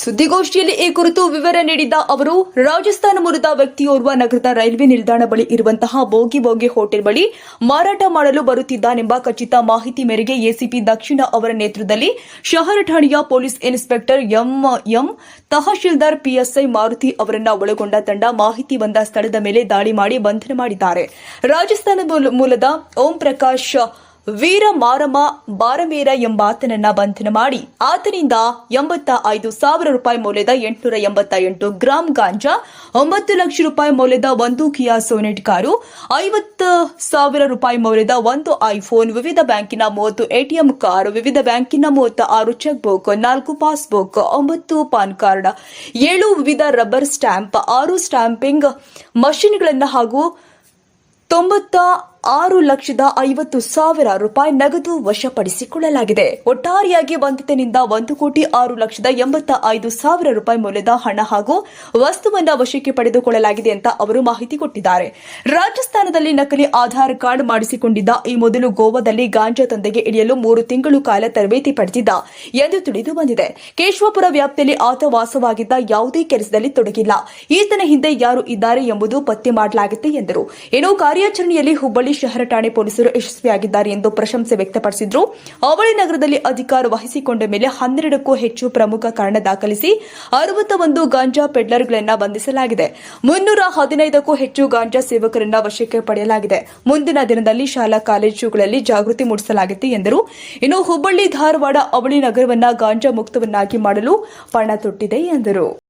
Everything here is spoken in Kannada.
ಸುದ್ದಿಗೋಷ್ಠಿಯಲ್ಲಿ ಈ ಕುರಿತು ವಿವರ ನೀಡಿದ ಅವರು, ರಾಜಸ್ಥಾನ ಮೂಲದ ವ್ಯಕ್ತಿಯೋರ್ವ ನಗರದ ರೈಲ್ವೆ ನಿಲ್ದಾಣ ಬಳಿ ಇರುವಂತಹ ಬೋಗಿ ಹೋಟೆಲ್ ಬಳಿ ಮಾರಾಟ ಮಾಡಲು ಬರುತ್ತಿದ್ದಾನೆಂಬ ಖಚಿತ ಮಾಹಿತಿ ಮೇರೆಗೆ ಎಸಿಪಿ ದಕ್ಷಿಣ ಅವರ ನೇತೃತ್ವದಲ್ಲಿ ಶಹರ ಠಾಣೆಯ police inspector M tahsildar PSI Maruti ಅವರನ್ನ ಒಳಗೊಂಡ ತಂಡ ಮಾಹಿತಿ ಬಂದ ಸ್ಥಳದ ಮೇಲೆ ದಾಳಿ ಮಾಡಿ ಬಂಧನ ಮಾಡಿದ್ದಾರೆ. ರಾಜಸ್ಥಾನ ಮೂಲದ ಓಂ ಪ್ರಕಾಶ್ ವೀರ ಮಾರಮ್ಮ ಬಾರಮೇರ ಎಂಬಾತನನ್ನ ಬಂಧನ ಮಾಡಿ ಆತನಿಂದ 85,000 ರೂಪಾಯಿ ಮೌಲ್ಯದ 888 ಗ್ರಾಂ ಗಾಂಜಾ, 9 ಲಕ್ಷ ರೂಪಾಯಿ ಮೌಲ್ಯದ ಒಂದು ಕಿಯಾ ಸೋನೆಟ್ ಕಾರು, 50,000 ರೂಪಾಯಿ ಮೌಲ್ಯದ ಒಂದು ಐಫೋನ್, ವಿವಿಧ ಬ್ಯಾಂಕಿನ 30 ಎಟಿಎಂ ಕಾರು, ವಿವಿಧ ಬ್ಯಾಂಕಿನ 36 cheque book, 4 passbook, 9 PAN card, 7 ವಿವಿಧ ರಬ್ಬರ್ ಸ್ಟ್ಯಾಂಪ್, 6 ಸ್ಟ್ಯಾಂಪಿಂಗ್ ಮಷಿನ್ಗಳನ್ನು ಹಾಗೂ 96,50,000 ರೂಪಾಯಿ ನಗದು ವಶಪಡಿಸಿಕೊಳ್ಳಲಾಗಿದೆ. ಒಟ್ಟಾರೆಯಾಗಿ ಬಂಧಿತನಿಂದ 1,06,85,000 ರೂಪಾಯಿ ಮೌಲ್ಯದ ಹಣ ಹಾಗೂ ವಸ್ತುವನ್ನು ವಶಕ್ಕೆ ಪಡೆದುಕೊಳ್ಳಲಾಗಿದೆ ಅಂತ ಅವರು ಮಾಹಿತಿ ಕೊಟ್ಟಿದ್ದಾರೆ. ರಾಜಸ್ಥಾನದಲ್ಲಿ ನಕಲಿ ಆಧಾರ್ ಕಾರ್ಡ್ ಮಾಡಿಸಿಕೊಂಡಿದ್ದ ಈ ಮೊದಲು ಗೋವಾದಲ್ಲಿ ಗಾಂಜಾ ದಂಧೆಗೆ ಇಳಿಯಲು 3 ತಿಂಗಳು ಕಾಲ ತರಬೇತಿ ಪಡೆದಿದ್ದ ಎಂದು ತಿಳಿದು ಬಂದಿದೆ. ಕೇಶವಪುರ ವ್ಯಾಪ್ತಿಯಲ್ಲಿ ಆತ ವಾಸವಾಗಿದ್ದ ಯಾವುದೇ ಕೆಲಸದಲ್ಲಿ ತೊಡಗಿಲ್ಲ. ಈತನ ಹಿಂದೆ ಯಾರು ಇದ್ದಾರೆ ಎಂಬುದು ಪತ್ತೆ ಮಾಡಲಾಗಿದೆ ಎಂದರು. ಇನ್ನು ಕಾರ್ಯಾಚರಣೆಯಲ್ಲಿ ಹುಬ್ಬಳ್ಳಿ ಶಹರ ಠಾಣೆ ಪೊಲೀಸರು ಯಶಸ್ವಿಯಾಗಿದ್ದಾರೆ ಎಂದು ಪ್ರಶಂಸೆ ವ್ಯಕ್ತಪಡಿಸಿದರು. ಅವಳಿ ನಗರದಲ್ಲಿ ಅಧಿಕಾರ ವಹಿಸಿಕೊಂಡ ಮೇಲೆ 12ಕ್ಕೂ ಹೆಚ್ಚು ಪ್ರಮುಖ ಕಾರಣ ದಾಖಲಿಸಿ 61 ಗಾಂಜಾ ಪೆಡ್ಲರ್ಗಳನ್ನು ಬಂಧಿಸಲಾಗಿದೆ. 315ಕ್ಕೂ ಹೆಚ್ಚು ಗಾಂಜಾ ಸೇವಕರನ್ನ ವಶಕ್ಕೆ ಪಡೆಯಲಾಗಿದೆ. ಮುಂದಿನ ದಿನದಲ್ಲಿ ಶಾಲಾ ಕಾಲೇಜುಗಳಲ್ಲಿ ಜಾಗೃತಿ ಮೂಡಿಸಲಾಗಿದೆ ಎಂದರು. ಇನ್ನು ಹುಬ್ಬಳ್ಳಿ ಧಾರವಾಡ ಅವಳಿ ನಗರವನ್ನ ಗಾಂಜಾ ಮುಕ್ತವನ್ನಾಗಿ ಮಾಡಲು ಪಣ ತೊಟ್ಟಿದೆ ಎಂದರು.